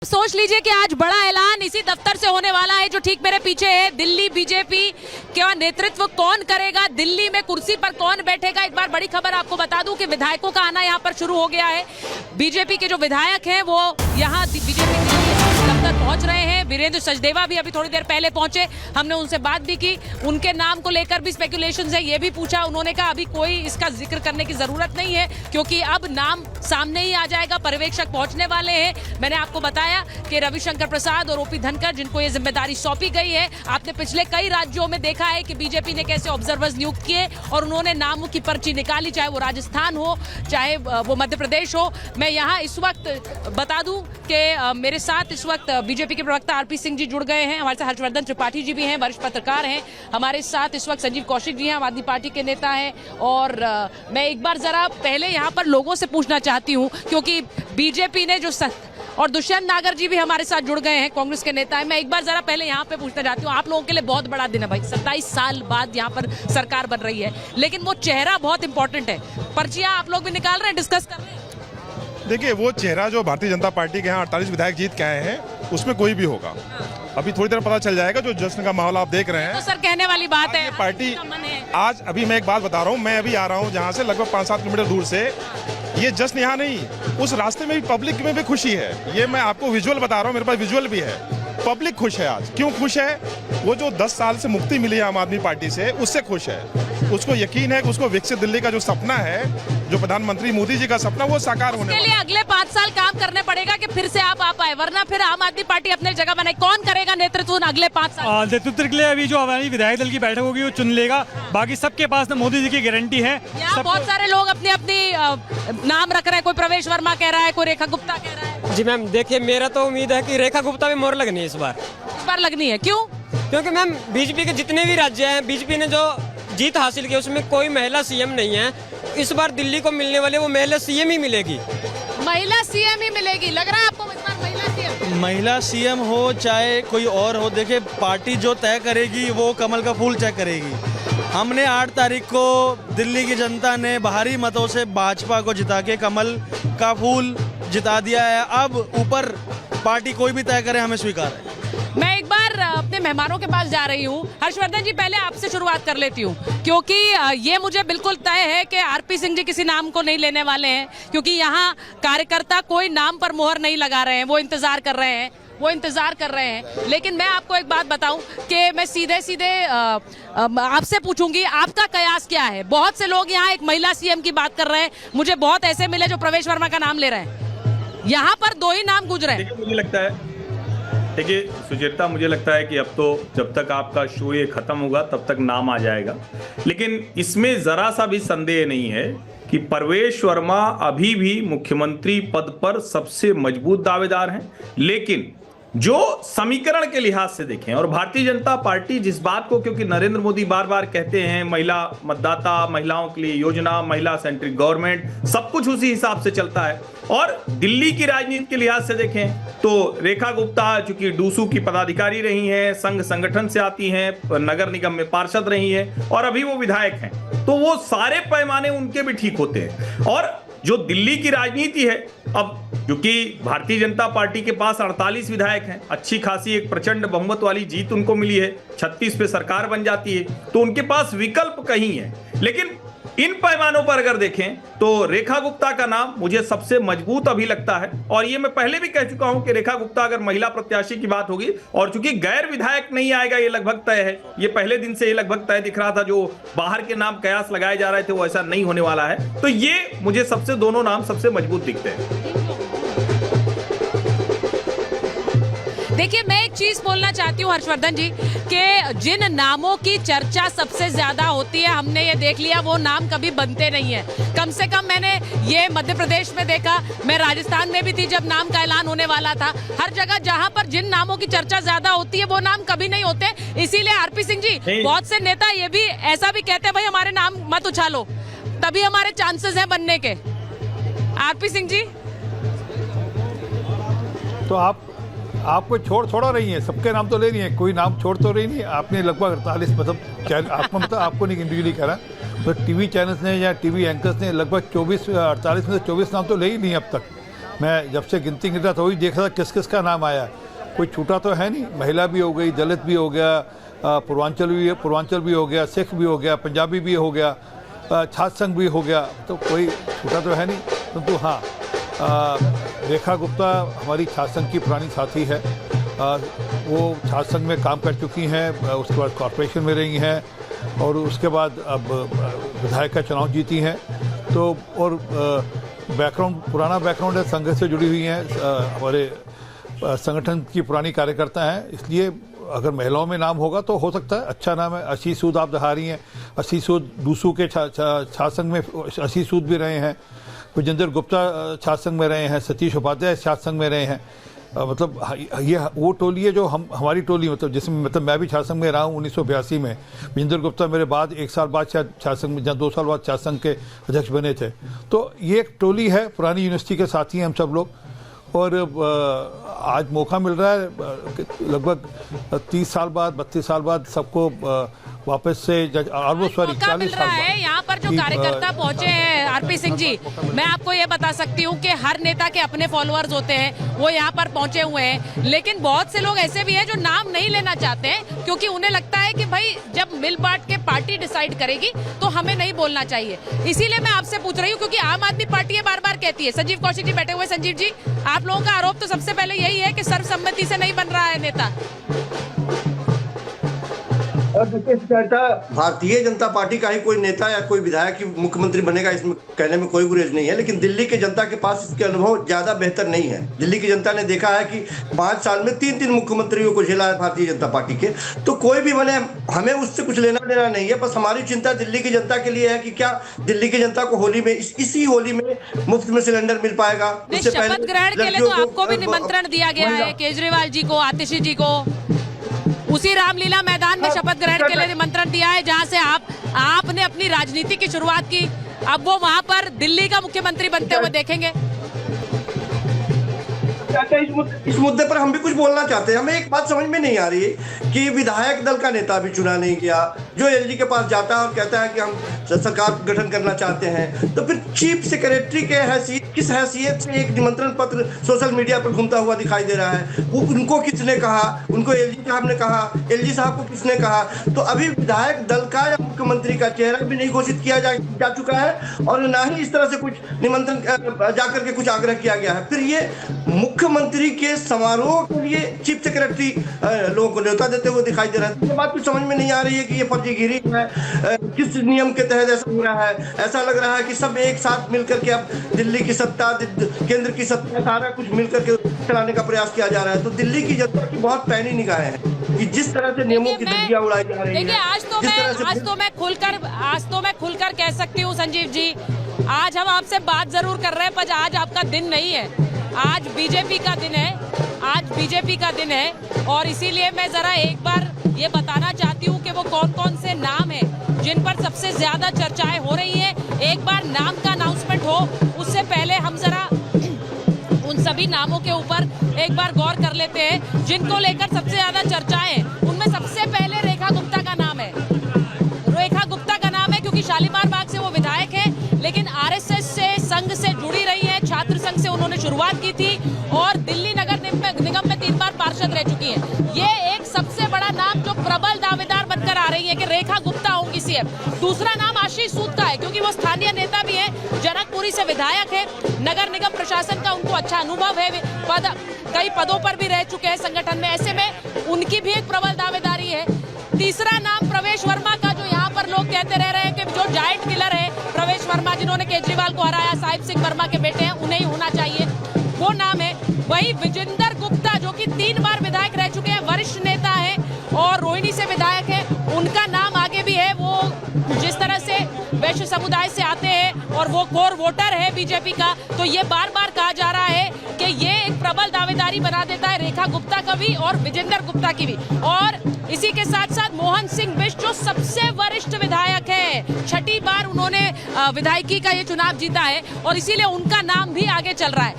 सोच लीजिए कि आज बड़ा ऐलान इसी दफ्तर से होने वाला है जो ठीक मेरे पीछे है। दिल्ली बीजेपी का नेतृत्व कौन करेगा, दिल्ली में कुर्सी पर कौन बैठेगा। एक बार बड़ी खबर आपको बता दूं कि विधायकों का आना यहां पर शुरू हो गया है। बीजेपी के जो विधायक हैं वो यहां बीजेपी दफ्तर पहुंच रहे हैं। वीरेंद्र सचदेवा भी अभी थोड़ी देर पहले पहुंचे, हमने उनसे बात भी की। उनके नाम को लेकर भी स्पेकुलेशन है, ये भी पूछा। उन्होंने कहा अभी कोई इसका जिक्र करने की जरूरत नहीं है क्योंकि अब नाम सामने ही आ जाएगा, पर्यवेक्षक पहुंचने वाले हैं। मैंने आपको बताया कि रविशंकर प्रसाद और ओपी धनखड़ जिनको ये जिम्मेदारी सौंपी गई है, आपने पिछले कई राज्यों में देखा है कि बीजेपी ने कैसे ऑब्जर्वर्स नियुक्त किए और उन्होंने नामों की पर्ची निकाली, चाहे वो राजस्थान हो चाहे वो मध्य प्रदेश हो। मैं यहाँ इस वक्त बता दूं कि मेरे साथ इस वक्त बीजेपी के प्रवक्ता आरपी सिंह जी जुड़ गए हैं, हमारे साथ हर्षवर्धन त्रिपाठी जी भी हैं, वरिष्ठ पत्रकार हैं। हमारे साथ इस वक्त संजीव कौशिक जी हैं, आम आदमी पार्टी के नेता हैं। और मैं एक बार जरा पहले यहाँ पर लोगों से पूछना चाहती हूँ क्योंकि बीजेपी ने जो और दुष्यंत नागर जी भी हमारे साथ जुड़ गए हैं, कांग्रेस के नेता हैं। मैं एक बार जरा पहले यहाँ पे पूछना चाहती हूँ, आप लोगों के लिए बहुत बड़ा दिन है भाई, 27 साल बाद यहाँ पर सरकार बन रही है, लेकिन वो चेहरा बहुत इंपॉर्टेंट है। पर्चियां आप लोग भी निकाल रहे हैं, डिस्कस कर रहे हैं। देखिए वो चेहरा जो भारतीय जनता पार्टी के यहाँ 48 विधायक जीत के आए हैं उसमें कोई भी होगा। अभी थोड़ी देर पता चल जाएगा। जो जश्न का माहौल आप देख रहे हैं तो सर कहने वाली बात है, पार्टी आज अभी मैं एक बात बता रहा हूँ, मैं अभी आ रहा हूँ जहाँ से लगभग 5-7 किलोमीटर दूर से। ये जश्न यहाँ नहीं, उस रास्ते में भी पब्लिक में भी खुशी है। ये मैं आपको विजुअल बता रहा हूँ, मेरे पास विजुअल भी है। पब्लिक खुश है आज। क्यों खुश है? वो जो 10 साल से मुक्ति मिली है आम आदमी पार्टी से, उससे खुश है। उसको यकीन है कि उसको विकसित दिल्ली का जो सपना है, जो प्रधानमंत्री मोदी जी का सपना, वो साकार होने के लिए अगले 5 साल काम करने पड़ेगा कि फिर से आप आ पाए, वरना फिर आम आदमी पार्टी अपने जगह बनाए। कौन करेगा नेतृत्व अगले 5 साल? नेतृत्व के लिए अभी जो हमारी विधायक दल की बैठक होगी वो चुन लेगा। बाकी सबके पास ना मोदी जी की गारंटी है। यहाँ बहुत सारे लोग अपनी अपनी नाम रख रहे हैं, कोई प्रवेश वर्मा कह रहा है, कोई रेखा गुप्ता कह रहा है। जी मैम, देखिए मेरा तो उम्मीद है कि रेखा गुप्ता में मोहर लगनी है इस बार लगनी है। क्यों? क्योंकि मैम बीजेपी के जितने भी राज्य हैं, बीजेपी ने जो जीत हासिल की उसमें कोई महिला सीएम नहीं है। इस बार दिल्ली को मिलने वाले वो महिला सीएम ही मिलेगी। महिला सीएम ही मिलेगी, लग रहा है आपको इस बार महिला सीएम? महिला सीएम हो चाहे कोई और हो, देखिए पार्टी जो तय करेगी वो कमल का फूल तय करेगी। हमने 8 तारीख को दिल्ली की जनता ने भारी मतों से भाजपा को जिता के कमल का फूल जिता दिया है। अब ऊपर पार्टी कोई भी तय करे, हमें स्वीकार है। मैं एक बार अपने मेहमानों के पास जा रही हूँ। हर्षवर्धन जी, पहले आपसे शुरुआत कर लेती हूँ क्योंकि ये मुझे बिल्कुल तय है कि आरपी सिंह जी किसी नाम को नहीं लेने वाले हैं, क्योंकि यहाँ कार्यकर्ता कोई नाम पर मोहर नहीं लगा रहे हैं, वो इंतजार कर रहे हैं। लेकिन मैं आपको एक बात बताऊं कि मैं सीधे आपसे पूछूंगी, आपका कयास क्या है? बहुत से लोग यहाँ एक महिला सीएम की बात कर रहे हैं, मुझे बहुत ऐसे मिले जो प्रवेश वर्मा का नाम ले रहे हैं। यहाँ पर 2 ही नाम गुजरे। मुझे लगता है, देखिए सुचेता, मुझे लगता है कि अब तो जब तक आपका शो ये खत्म होगा तब तक नाम आ जाएगा। लेकिन इसमें जरा सा भी संदेह नहीं है कि प्रवेश वर्मा अभी भी मुख्यमंत्री पद पर सबसे मजबूत दावेदार हैं। लेकिन जो समीकरण के लिहाज से देखें, और भारतीय जनता पार्टी जिस बात को, क्योंकि नरेंद्र मोदी बार बार कहते हैं महिला मतदाता, महिलाओं के लिए योजना, महिला सेंट्रिक गवर्नमेंट, सब कुछ उसी हिसाब से चलता है। और दिल्ली की राजनीति के लिहाज से देखें तो रेखा गुप्ता चूंकि डूसू की पदाधिकारी रही हैं, संघ संगठन से आती हैं, नगर निगम में पार्षद रही हैं और अभी वो विधायक हैं, तो वो सारे पैमाने उनके भी ठीक होते हैं। और जो दिल्ली की राजनीति है, अब क्योंकि भारतीय जनता पार्टी के पास 48 विधायक हैं, अच्छी खासी एक प्रचंड बहुमत वाली जीत उनको मिली है, 36 पे सरकार बन जाती है, तो उनके पास विकल्प कहीं है। लेकिन इन पैमानों पर अगर देखें तो रेखा गुप्ता का नाम मुझे सबसे मजबूत अभी लगता है। और ये मैं पहले भी कह चुका हूं कि रेखा गुप्ता अगर महिला प्रत्याशी की बात होगी, और चूंकि गैर विधायक नहीं आएगा ये लगभग तय है, ये पहले दिन से ये लगभग तय दिख रहा था, जो बाहर के नाम कयास लगाए जा रहे थे वो ऐसा नहीं होने वाला है। तो ये मुझे दोनों नाम सबसे मजबूत दिखते हैं। देखिए, मैं एक चीज बोलना चाहती हूँ हर्षवर्धन जी कि जिन नामों की चर्चा सबसे ज्यादा होती है, हमने ये देख लिया वो नाम कभी बनते नहीं है। कम से कम मैंने ये मध्य प्रदेश में देखा, मैं राजस्थान में भी थी जब नाम का ऐलान होने वाला था। हर जगह जहां पर जिन नामों की चर्चा ज्यादा होती है वो नाम कभी नहीं होते। इसीलिए आरपी सिंह जी, बहुत से नेता ये भी ऐसा भी कहते हैं भाई हमारे नाम मत उछालो, तभी हमारे चांसेस हैं बनने के। आरपी सिंह जी, तो आपको छोड़ थोड़ा रही है, सबके नाम तो ले रही है, कोई नाम छोड़ तो रही नहीं। आपने लगभग 48 मतलब आपको नहीं इंडिविजुअली करा, तो टीवी चैनल्स ने या टीवी एंकर्स ने लगभग 48 में से 24 नाम तो ले ही नहीं अब तक। मैं जब से गिनती गिन रहा था वही देख रहा था किस किस का नाम आया। कोई छूटा तो है नहीं, महिला भी हो गई, दलित भी हो गया, पूर्वांचल भी हो गया, सिख भी हो गया, पंजाबी भी हो गया, छात्र संघ भी हो गया, तो कोई छूटा तो है नहीं। परंतु हाँ, रेखा गुप्ता हमारी छात्र संघ की पुरानी साथी है। वो छात्र संघ में काम कर चुकी हैं, उसके बाद कॉर्पोरेशन में रही हैं और उसके बाद अब विधायक का चुनाव जीती हैं। तो और बैकग्राउंड, पुराना बैकग्राउंड है, संघ से जुड़ी हुई हैं, हमारे संगठन की पुरानी कार्यकर्ता हैं। इसलिए अगर महिलाओं में नाम होगा तो हो सकता है अच्छा नाम है। आशीष सूद आप दिखा रही हैं, आशीष सूद दूसू के छात्र संघ में आशीष सूद भी रहे हैं, विजेंद्र गुप्ता छात्र संघ में रहे हैं, सतीश उपाध्याय छात्र संघ में रहे हैं। मतलब ये वो टोली है जो हमारी टोली, मतलब जिसमें मतलब मैं भी छात्र संघ में रहा हूँ 1982 में। विजेंद्र गुप्ता मेरे बाद 1 साल बाद शायद छात्र संघ में, या 2 साल बाद छात्र संघ के अध्यक्ष बने थे। तो ये एक टोली है, पुरानी यूनिवर्सिटी के साथी हैं हम सब लोग। और आज मौका मिल रहा है लगभग 30 साल बाद, 32 साल बाद सबको वापस से ऑलमोस्ट 40 साल है। यहाँ पर जो कार्यकर्ता पहुंचे हैं आरपी सिंह जी, मैं आपको ये बता सकती हूँ कि हर नेता के अपने फॉलोअर्स होते हैं, वो यहाँ पर पहुंचे हुए हैं। लेकिन बहुत से लोग ऐसे भी हैं जो नाम नहीं लेना चाहते हैं, क्योंकि उन्हें लगता है कि भाई जब मिल बांट के पार्टी डिसाइड करेगी तो हमें नहीं बोलना चाहिए। इसीलिए मैं आपसे पूछ रही हूँ, क्योंकि आम आदमी पार्टी ये बार बार कहती है। संजीव कौशिक जी बैठे हुए। संजीव जी, आप लोगों का आरोप तो सबसे पहले यही है कि सर्वसम्मति से नहीं बन रहा है नेता। और भारतीय जनता पार्टी का ही कोई नेता या कोई विधायक ही मुख्यमंत्री बनेगा, इसमें कहने में कोई गुरेज नहीं है। लेकिन दिल्ली की जनता के पास इसके अनुभव ज्यादा बेहतर नहीं है। दिल्ली की जनता ने देखा है कि 5 साल में 3 मुख्यमंत्रियों को झेला है भारतीय जनता पार्टी के। तो कोई भी बने, हमें उससे कुछ लेना देना नहीं है। बस हमारी चिंता दिल्ली की जनता के लिए है कि क्या दिल्ली की जनता को होली में, इसी होली में मुफ्त में सिलेंडर मिल पाएगा। शपथ ग्रहण के लिए तो आपको भी निमंत्रण दिया गया है, केजरीवाल जी को, आतिशी जी को, उसी रामलीला मैदान में शपथ ग्रहण के लिए निमंत्रण दिया है, जहां से आपने अपनी राजनीति की शुरुआत की। अब वो वहां पर दिल्ली का मुख्यमंत्री बनते हुए देखेंगे। इस मुद्दे पर हम भी कुछ बोलना चाहते हैं। हमें एक बात समझ में नहीं आ रही है कि विधायक दल का नेता भी चुना नहीं गया, जो एलजी के पास जाता है और कहता है कि हम सरकार गठन करना चाहते हैं, तो फिर चीफ सेक्रेटरी के हैसियत, किस हैसियत से एक निमंत्रण पत्र सोशल मीडिया पर घूमता हुआ दिखाई दे रहा है? उनको किसने कहा? उनको एलजी साहब ने कहा? एलजी साहब को किसने कहा? तो अभी विधायक दल का या मुख्यमंत्री का चेहरा भी नहीं घोषित किया जा चुका है, और ना ही इस तरह से कुछ निमंत्रण जाकर के कुछ आग्रह किया गया है। फिर ये मुख्यमंत्री के समारोह के लिए चीफ सेक्रेटरी लोगों को न्योता देते हुए दिखाई दे रहा है। ये बात कुछ समझ में नहीं आ रही है कि ये फर्जीगिरी है, किस नियम के तहत ऐसा हो रहा है। ऐसा लग रहा है कि सब एक साथ मिलकर के अब दिल्ली की सत्ता, केंद्र की सत्ता, सारा कुछ मिलकर के चलाने का प्रयास किया जा रहा है। तो दिल्ली की जनता की बहुत पैनी निगाहें हैं कि जिस तरह से नियमों की धज्जियां उड़ाई जा रही है। आज तो मैं खुलकर कह सकती हूँ संजीव जी, आज हम आपसे बात जरूर कर रहे हैं, पर आज आपका दिन नहीं है। आज बीजेपी का दिन है, आज बीजेपी का दिन है, और इसीलिए मैं जरा एक बार ये बताना चाहती हूँ कि वो कौन कौन से नाम हैं जिन पर सबसे ज्यादा चर्चाएं हो रही हैं। एक बार नाम का अनाउंसमेंट हो, उससे पहले हम जरा उन सभी नामों के ऊपर एक बार गौर कर लेते हैं जिनको लेकर सबसे ज्यादा चर्चाएं। उनमें सबसे पहले रेखा गुप्ता का नाम है। रेखा गुप्ता का नाम है क्योंकि शालीमार बाग से वो विधायक है, लेकिन आरएसएस से, संघ से जुड़ी रही है। छात्र संघ से उन्होंने शुरुआत की थी और दिल्ली नगर निगम में 3 बार पार्षद रह चुकी हैं। ये एक सबसे बड़ा नाम जो प्रबल दावेदार बनकर आ रही है कि रेखा गुप्ता होंगी सीएम। दूसरा नाम आशीष सूद का है, क्योंकि वो स्थानीय नेता भी है, जनकपुरी से विधायक है, नगर निगम प्रशासन का उनको अच्छा अनुभव है, कई पदों पर भी रह चुके हैं संगठन में। ऐसे में उनकी भी एक प्रबल दावेदारी है। तीसरा नाम प्रवेश वर्मा का, जो यहाँ पर लोग कहते रह रहे हैं कि जो जायंट किलर है प्रवेश वर्मा, जिन्होंने केजरीवाल को हराया, साहिब सिंह वर्मा के बेटे हैं, उन्हें ही होना चाहिए, वो नाम है। वही विजेंद्र गुप्ता, जो कि 3 बार विधायक रह चुके हैं, वरिष्ठ नेता है और रोहिणी से विधायक है, उनका नाम आगे भी है। वो जिस तरह से वैश्य समुदाय से आते हैं और वो कोर वोटर है बीजेपी का, तो ये बार बार कहा जा रहा है कि ये एक प्रबल दावेदारी बना देता है रेखा गुप्ता का भी और विजेंद्र गुप्ता की भी। और इसी के साथ साथ मोहन सिंह बिष्ट, जो सबसे वरिष्ठ विधायक है, 6ठी बार उन्होंने विधायकी का ये चुनाव जीता है, और इसीलिए उनका नाम भी आगे चल रहा है।